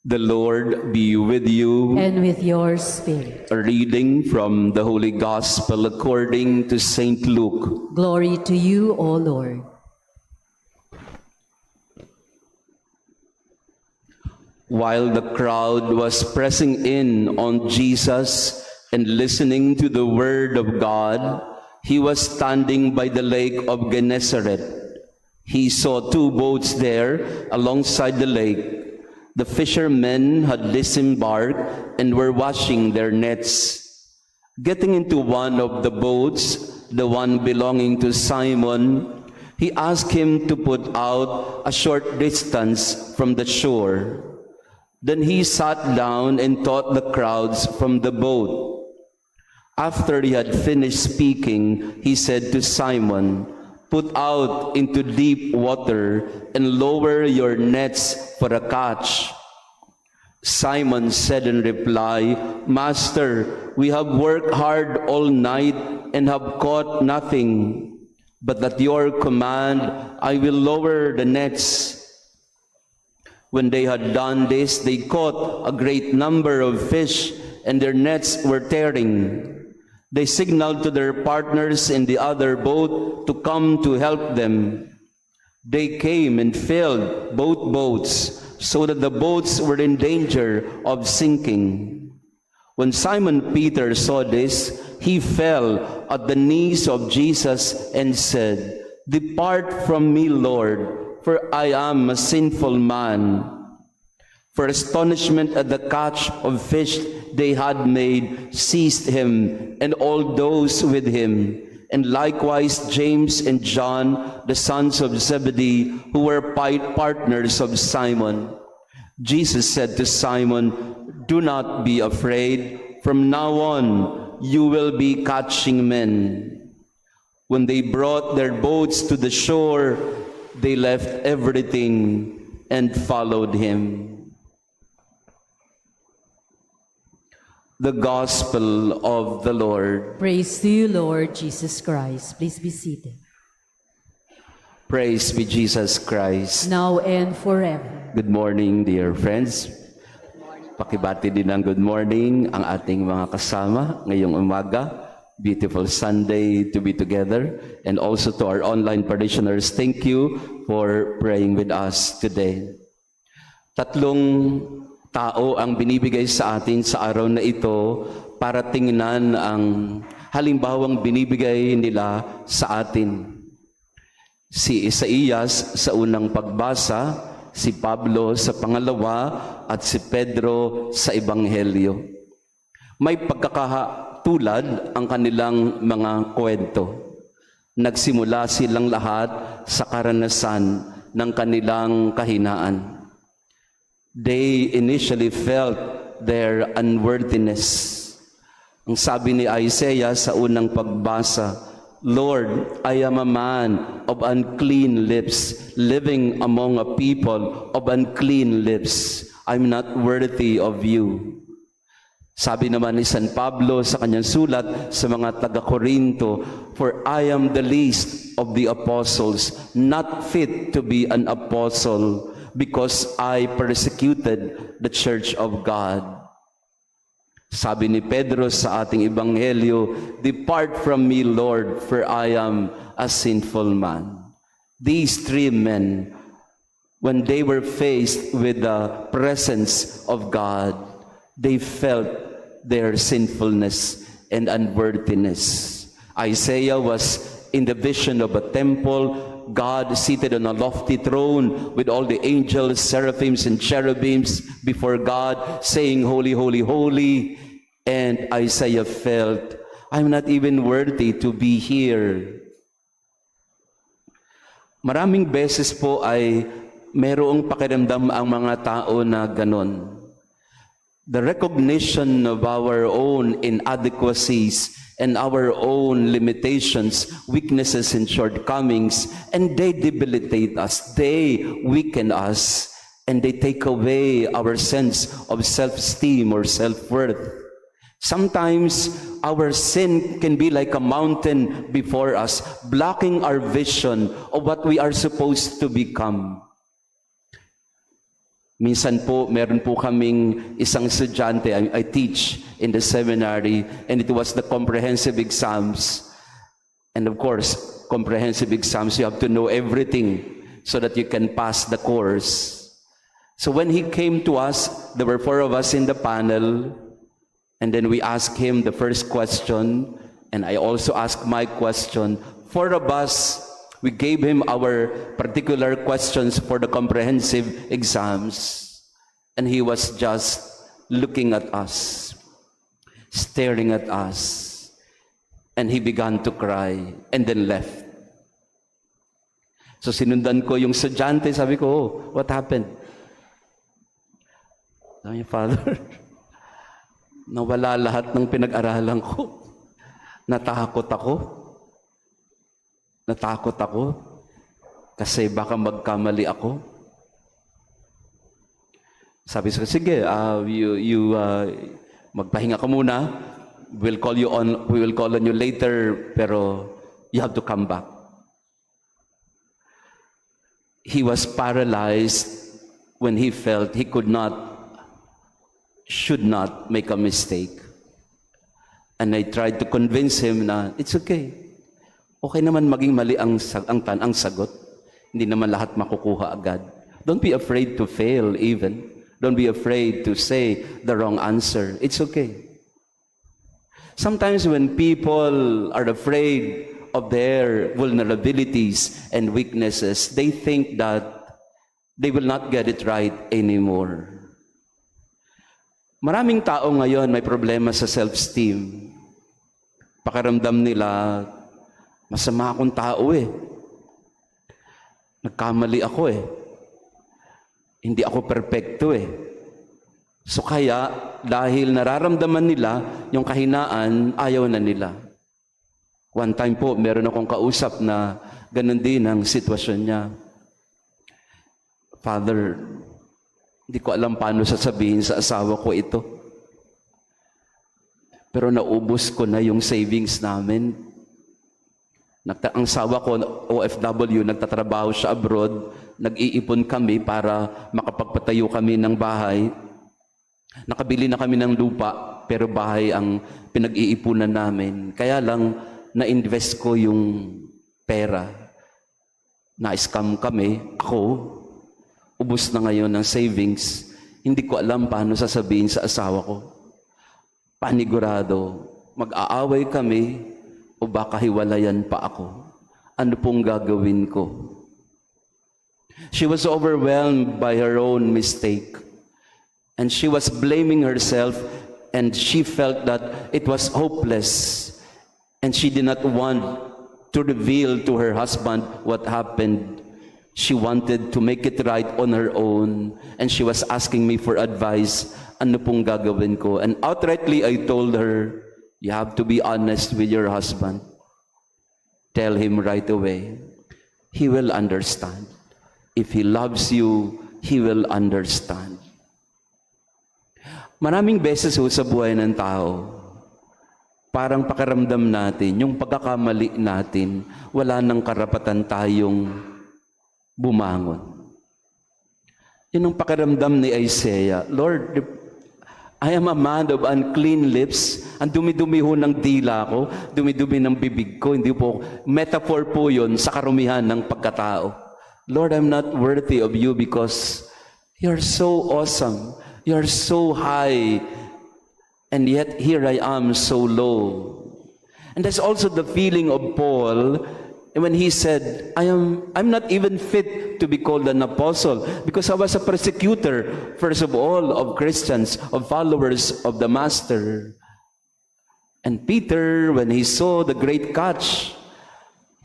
The Lord be with you. And with your spirit. A reading from the Holy Gospel according to St. Luke. Glory to you, O Lord. While the crowd was pressing in on Jesus and listening to the word of God, he was standing by the lake of Gennesaret. He saw two boats there alongside the lake. The fishermen had disembarked and were washing their nets. Getting into one of the boats, the one belonging to Simon, he asked him to put out a short distance from the shore. Then he sat down and taught the crowds from the boat. After he had finished speaking, he said to Simon, "Put out into deep water and lower your nets for a catch." Simon said in reply, "Master, we have worked hard all night and have caught nothing. But at your command, I will lower the nets." When they had done this, they caught a great number of fish, and their nets were tearing. They signaled to their partners in the other boat to come to help them. They came and filled both boats, so that the boats were in danger of sinking. When Simon Peter saw this, he fell at the knees of Jesus and said, "Depart from me, Lord, for I am a sinful man." For astonishment at the catch of fish they had made seized him and all those with him, and likewise James and John, the sons of Zebedee, who were partners of Simon. Jesus said to Simon, "Do not be afraid. From now on, you will be catching men." When they brought their boats to the shore, they left everything and followed him. The Gospel of the Lord. Praise to you, Lord Jesus Christ. Please be seated. Praise be Jesus Christ. Now and forever. Good morning, dear friends. Pakibati din ng good morning ang ating mga kasama ngayong umaga. Beautiful Sunday to be together. And also to our online parishioners, thank you for praying with us today. Tatlong tao ang binibigay sa atin sa araw na ito para tingnan ang halimbawang binibigay nila sa atin. Si Isaías sa unang pagbasa, si Pablo sa pangalawa, at si Pedro sa Ebanghelyo. May pagkakatulad ang kanilang mga kwento. Nagsimula silang lahat sa karanasan ng kanilang kahinaan. They initially felt their unworthiness. Ang sabi ni Isaiah sa unang pagbasa, "Lord, I am a man of unclean lips, living among a people of unclean lips. I'm not worthy of you." Sabi naman ni San Pablo sa kanyang sulat sa mga taga-Korinto, "For I am the least of the apostles, not fit to be an apostle, because I persecuted the church of God." Sabi ni Pedro sa ating Ebanghelyo, "Depart from me, Lord, for I am a sinful man." These three men, when they were faced with the presence of God, they felt their sinfulness and unworthiness. Isaiah was in the vision of a temple, God seated on a lofty throne with all the angels, seraphims, and cherubims before God, saying, "Holy, holy, holy." And Isaiah felt, "I'm not even worthy to be here." Maraming beses po ay mayroong pakiramdam ang mga tao na ganon. The recognition of our own inadequacies and our own limitations, weaknesses, and shortcomings, and they debilitate us, they weaken us, and they take away our sense of self-esteem or self-worth. Sometimes our sin can be like a mountain before us, blocking our vision of what we are supposed to become. Minsan po, meron po kaming isang estudyante, I teach in the seminary, and it was the comprehensive exams. And of course, comprehensive exams, you have to know everything so that you can pass the course. So when he came to us, there were 4 of us in the panel, and then we asked him the first question, and I also asked my question. 4 of us, we gave him our particular questions for the comprehensive exams, and he was just looking at us, staring at us, and he began to cry, and then left. So sinundan ko yung estudyante, sabi ko, oh, what happened? Sabi niya, Father, nawala lahat ng pinag-aralan ko. Natakot ako kasi baka magkamali ako. Sabi ko, sige, magpahinga ka muna. We will call on you later, pero you have to come back. He was paralyzed when he felt he should not make a mistake. And I tried to convince him na it's okay. Okay naman maging mali ang sagot. Hindi naman lahat makukuha agad. Don't be afraid to fail even. Don't be afraid to say the wrong answer. It's okay. Sometimes when people are afraid of their vulnerabilities and weaknesses, they think that they will not get it right anymore. Maraming tao ngayon may problema sa self-esteem. Pakiramdam nila, masama akong tao eh. Nagkamali ako eh. Hindi ako perpekto eh. So kaya, dahil nararamdaman nila yung kahinaan, ayaw na nila. One time po, meron akong kausap na ganun din ang sitwasyon niya. Father, hindi ko alam paano sasabihin sa asawa ko ito. Pero naubos ko na yung savings namin. Ang asawa ko, OFW, nagtatrabaho siya abroad. Nag-iipon kami para makapagpatayo kami ng bahay. Nakabili na kami ng lupa, pero bahay ang pinag-iipunan namin. Kaya lang, na-invest ko yung pera. Na-scam kami, ako. Ubus na ngayon ng savings, hindi ko alam paano sasabihin sa asawa ko. Panigurado, mag-aaway kami o baka hiwalayan pa ako. Ano pong gagawin ko? She was overwhelmed by her own mistake. And she was blaming herself, and she felt that it was hopeless. And she did not want to reveal to her husband what happened. She wanted to make it right on her own, and she was asking me for advice. Ano pong gagawin ko? And outrightly, I told her, you have to be honest with your husband. Tell him right away. He will understand. If he loves you, he will understand. Maraming beses sa buhay ng tao, parang pakiramdam natin, yung pagkakamali natin, wala nang karapatan tayong bumangon. Yun ang pakiramdam ni Isaiah. Lord, I am a man of unclean lips. Ang dumi-dumi ho ng dila ko, dumi-dumi ng bibig ko. Hindi po, metaphor po yun sa karumihan ng pagkatao. Lord, I'm not worthy of you because you're so awesome. You're so high. And yet, here I am so low. And that's also the feeling of Paul when he said, I'm not even fit to be called an apostle because I was a persecutor, first of all, of Christians, of followers of the Master. And Peter, when he saw the great catch,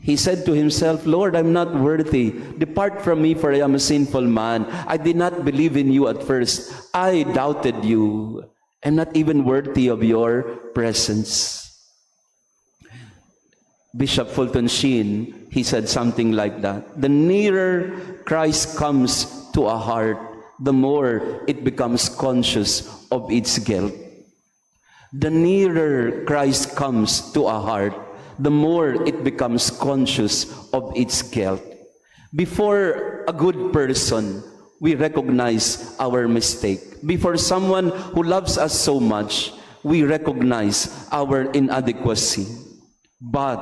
he said to himself, Lord, I'm not worthy. Depart from me, for I am a sinful man. I did not believe in you at first. I doubted you. I'm not even worthy of your presence. Bishop Fulton Sheen, he said something like that. The nearer Christ comes to a heart, the more it becomes conscious of its guilt. The nearer Christ comes to a heart, the more it becomes conscious of its guilt. Before a good person we recognize our mistake. Before someone who loves us so much, we recognize our inadequacy. But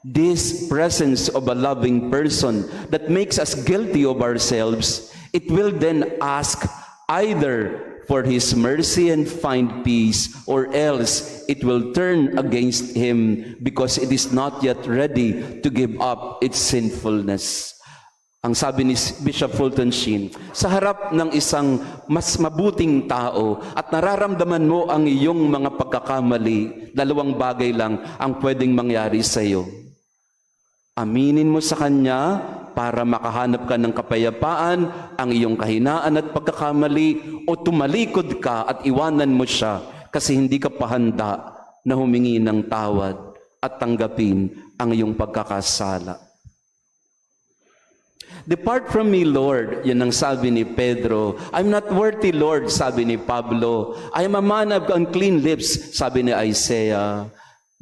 this presence of a loving person that makes us guilty of ourselves, it will then ask either for His mercy and find peace, or else it will turn against Him because it is not yet ready to give up its sinfulness. Ang sabi ni Bishop Fulton Sheen, sa harap ng isang mas mabuting tao at nararamdaman mo ang iyong mga pagkakamali, dalawang bagay lang ang pwedeng mangyari sa iyo. Aminin mo sa Kanya para makahanap ka ng kapayapaan ang iyong kahinaan at pagkakamali, o tumalikod ka at iwanan mo siya kasi hindi ka pa handa na humingi ng tawad at tanggapin ang iyong pagkakasala. Depart from me, Lord, yan ang sabi ni Pedro. I'm not worthy, Lord, sabi ni Pablo. I am a man of unclean lips, sabi ni Isaiah.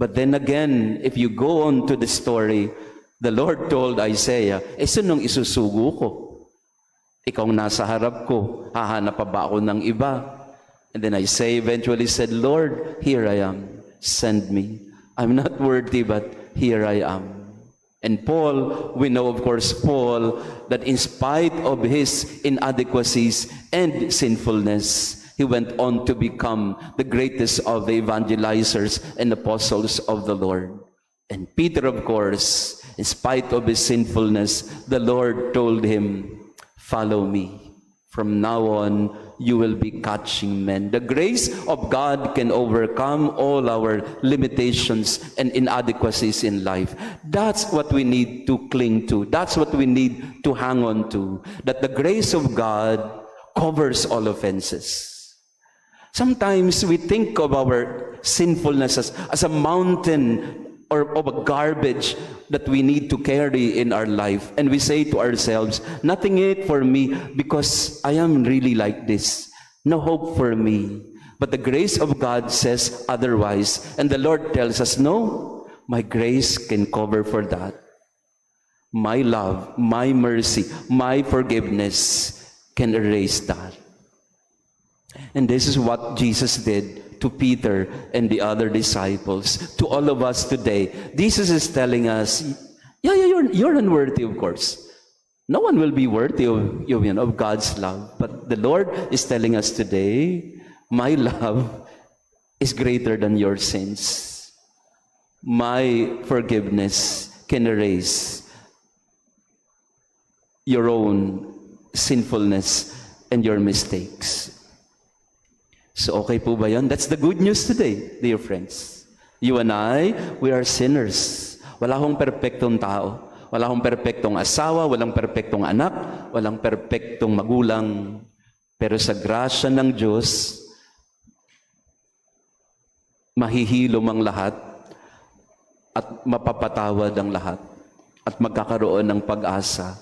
But then again, if you go on to the story, the Lord told Isaiah, sinong isusugo ko? Ikaw nasa harap ko, hahanap pa ba ako ng iba? And then Isaiah eventually said, Lord, here I am, send me. I'm not worthy, but here I am. And Paul, we know of course Paul, that in spite of his inadequacies and sinfulness, he went on to become the greatest of the evangelizers and apostles of the Lord. And Peter, of course, in spite of his sinfulness, the Lord told him, follow me. From now on, you will be catching men. The grace of God can overcome all our limitations and inadequacies in life. That's what we need to cling to. That's what we need to hang on to. That the grace of God covers all offenses. Sometimes we think of our sinfulness as a mountain or of a garbage that we need to carry in our life. And we say to ourselves, nothing in it for me because I am really like this. No hope for me. But the grace of God says otherwise. And the Lord tells us, no, my grace can cover for that. My love, my mercy, my forgiveness can erase that. And this is what Jesus did to Peter and the other disciples, to all of us today. Jesus is telling us, you're unworthy, of course. No one will be worthy of God's love. But the Lord is telling us today, my love is greater than your sins. My forgiveness can erase your own sinfulness and your mistakes. So okay po ba yan? That's the good news today, dear friends. You and I, we are sinners. Wala akong perpektong tao. Wala akong perpektong asawa, walang perpektong anak, walang perpektong magulang. Pero sa grasya ng Diyos, mahihilom ang lahat at mapapatawad ang lahat at magkakaroon ng pag-asa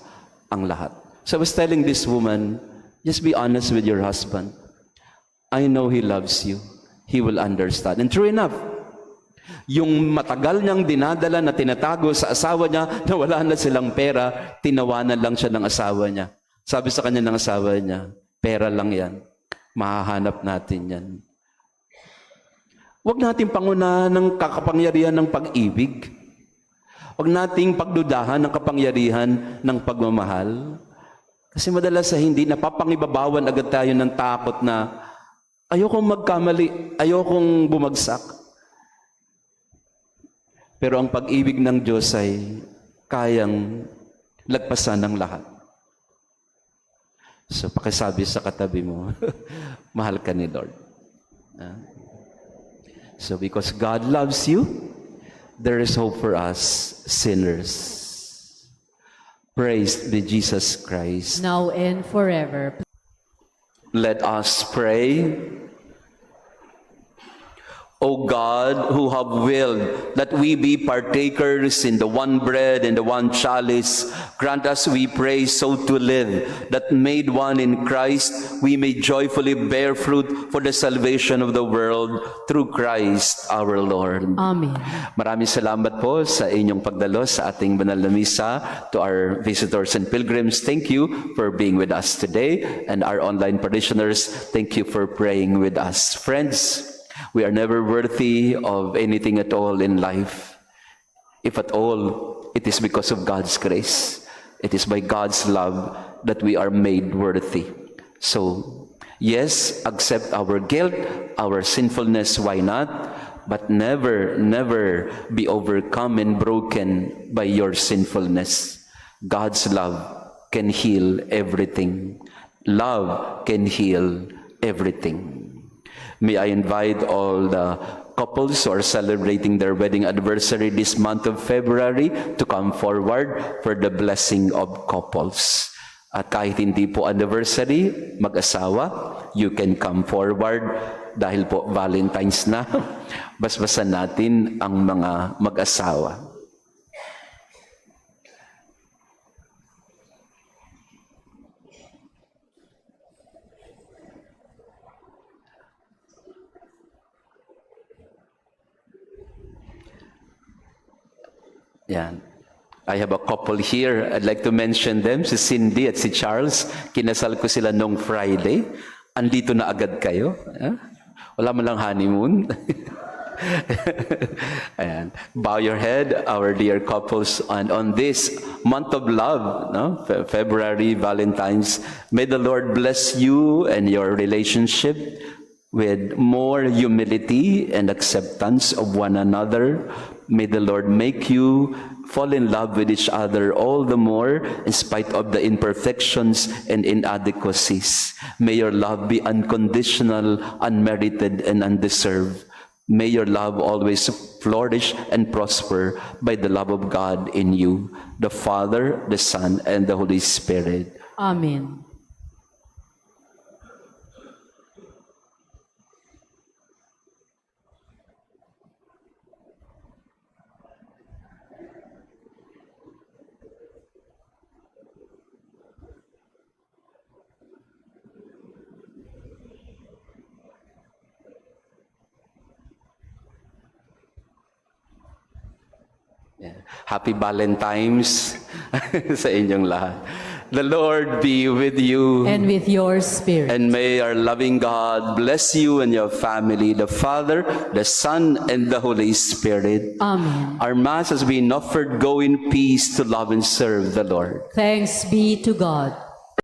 ang lahat. So I was telling this woman, just be honest with your husband. I know he loves you. He will understand. And true enough, yung matagal niyang dinadala na tinatago sa asawa niya na wala na silang pera, tinawanan lang siya ng asawa niya. Sabi sa kanya ng asawa niya, pera lang yan. Mahahanap natin yan. Huwag nating pangunahan ng kakapangyarihan ng pag-ibig. Huwag nating pagdudahan ng kapangyarihan ng pagmamahal. Kasi madalas sa hindi, napapangibabawan agad tayo ng takot na ayokong magkamali, ayokong bumagsak. Pero ang pag-ibig ng Diyos ay kayang lagpasan ng lahat. So pakisabi sa katabi mo, mahal ka ni Lord. So because God loves you, there is hope for us sinners. Praise be Jesus Christ. Now and forever. Let us pray. O God, who have willed that we be partakers in the one bread and the one chalice, grant us, we pray, so to live, that made one in Christ, we may joyfully bear fruit for the salvation of the world through Christ our Lord. Amen. Maraming salamat po sa inyong pagdalo sa ating banal na misa. To our visitors and pilgrims, thank you for being with us today. And our online parishioners, thank you for praying with us. Friends, we are never worthy of anything at all in life. If at all, it is because of God's grace. It is by God's love that we are made worthy. So, yes, accept our guilt, our sinfulness, why not? But never, never be overcome and broken by your sinfulness. God's love can heal everything. Love can heal everything. May I invite all the couples who are celebrating their wedding anniversary this month of February to come forward for the blessing of couples. At kahit hindi po anniversary, mag-asawa, you can come forward dahil po Valentine's na. Basbasan natin ang mga mag-asawa. Yan. I have a couple here. I'd like to mention them, si Cindy at si Charles. Kinasal ko sila nung Friday. Andito na agad kayo. Wala man lang honeymoon. Ayan. Bow your head, our dear couples, and on this month of love, no? February, Valentine's, may the Lord bless you and your relationship with more humility and acceptance of one another. May the Lord make you fall in love with each other all the more in spite of the imperfections and inadequacies. May your love be unconditional, unmerited, and undeserved. May your love always flourish and prosper by the love of God in you, the Father, the Son, and the Holy Spirit. Amen. Happy Valentine's sa inyong lahat. The Lord be with you. And with your spirit. And may our loving God bless you and your family, the Father, the Son, and the Holy Spirit. Amen. Our Mass has been offered. Go in peace to love and serve the Lord. Thanks be to God.